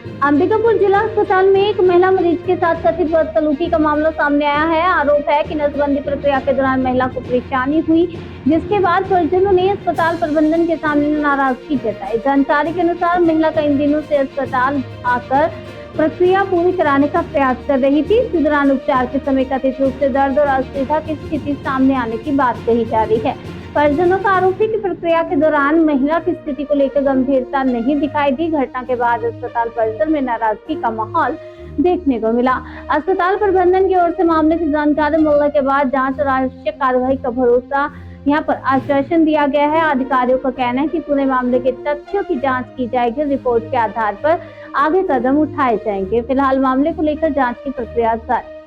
अंबिकापुर जिला अस्पताल में एक महिला मरीज के साथ कथित बदसलूकी का मामला सामने आया है। आरोप है कि नसबंदी प्रक्रिया के दौरान महिला को परेशानी हुई, जिसके बाद परिजनों ने अस्पताल प्रबंधन के सामने नाराजगी जताई। जानकारी के अनुसार महिला कई दिनों से अस्पताल आकर प्रक्रिया पूरी कराने का प्रयास कर रही थी। इस दौरान उपचार के समय कथित रूप से दर्द और असुविधा की स्थिति सामने आने की बात कही जा रही है। परिजनों का आरोप है कि प्रक्रिया के दौरान महिला की स्थिति को लेकर गंभीरता नहीं दिखाई दी। घटना के बाद अस्पताल परिसर में नाराजगी का माहौल देखने को मिला। अस्पताल प्रबंधन की ओर से मामले की जानकारी मिलने के बाद जांच और आवश्यक कार्रवाई का भरोसा यहाँ पर आश्वासन दिया गया है। अधिकारियों का कहना है कि पूरे मामले के तथ्यों की जांच की जाएगी, रिपोर्ट के आधार पर आगे कदम उठाए जाएंगे। फिलहाल मामले को लेकर जांच की प्रक्रिया जारी।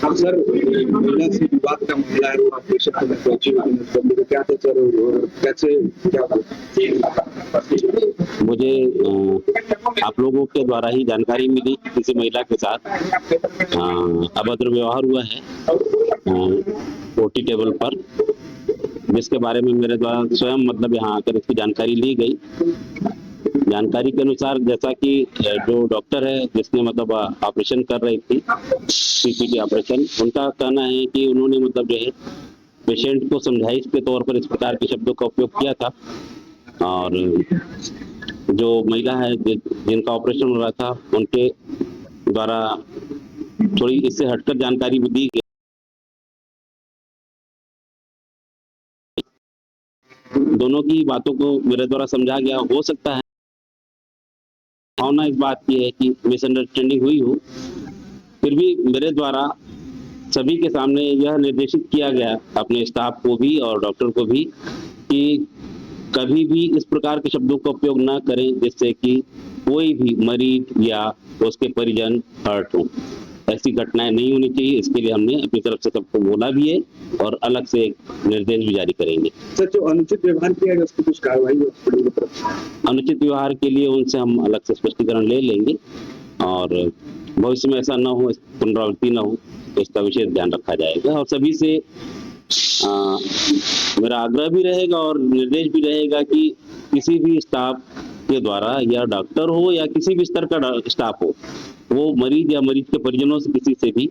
सर, महिला से विवाद का मामला है, ऑपरेशन को पहुंची क्या था सर, और कैसे क्या मुझे आप लोगों के द्वारा ही जानकारी मिली, किसी महिला के साथ अभद्र व्यवहार हुआ है ओटी टेबल पर, जिसके बारे में मेरे द्वारा स्वयं यहाँ आकर इसकी जानकारी ली गई। जानकारी के अनुसार जैसा कि जो डॉक्टर है जिसने ऑपरेशन कर रही थी, सीपीटी ऑपरेशन, उनका कहना है कि उन्होंने जो है पेशेंट को समझाइश के तौर पर इस प्रकार के शब्दों का उपयोग किया था, और जो महिला है जिनका ऑपरेशन हो रहा था उनके द्वारा थोड़ी इससे हटकर जानकारी भी दी गई। दोनों की बातों को मेरे द्वारा समझा गया। हो सकता है भावना इस बात की है कि मिसअंडरस्टैंडिंग हुई हो, फिर भी मेरे द्वारा सभी के सामने यह निर्देशित किया गया, अपने स्टाफ को भी और डॉक्टर को भी, कि कभी भी इस प्रकार के शब्दों का उपयोग न करें जिससे कि कोई भी मरीज या उसके परिजन हर्ट हो। ऐसी घटनाएं नहीं होनी चाहिए, इसके लिए हमने अपनी तरफ से सबको बोला भी है और अलग से एक निर्देश भी जारी करेंगे। सर, जो अनुचित व्यवहार किया गया उसकी कुछ कार्रवाई हो? अनुचित व्यवहार के लिए उनसे हम अलग से स्पष्टीकरण ले लेंगे और भविष्य में ऐसा न हो, पुनरावृत्ति न हो, तो इसका विशेष ध्यान रखा जाएगा। और सभी से मेरा आग्रह भी रहेगा और निर्देश भी रहेगा कि किसी भी स्टाफ के द्वारा, या डॉक्टर हो या किसी भी स्तर का स्टाफ हो, वो मरीज या मरीज के परिजनों से किसी से भी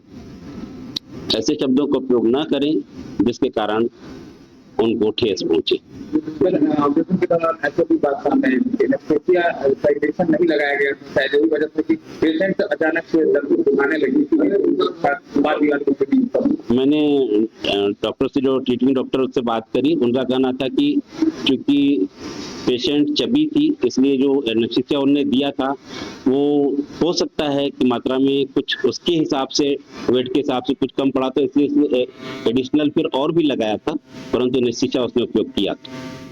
ऐसे शब्दों का उपयोग न करें जिसके कारण उनको ठेस पहुंचे। ऑपरेशन के दौरान ऐसा भी बात सामने एनेस्थेसिया नहीं लगाया गया, शायद यही वजह से कि पेशेंट अचानक से दर्द दिखाने लगी। मैंने डॉक्टर से, जो ट्रीटिंग डॉक्टर, उससे बात करी। उनका कहना था कि चूंकि पेशेंट चबी थी, इसलिए जो एनेस्थेसिया उन्होंने दिया था वो हो सकता है कि मात्रा में कुछ उसके हिसाब से, वेट के हिसाब से कुछ कम पड़ा, तो इसलिए एडिशनल फिर और भी लगाया था, परंतु एनेस्थेसिया उसने उपयोग किया था।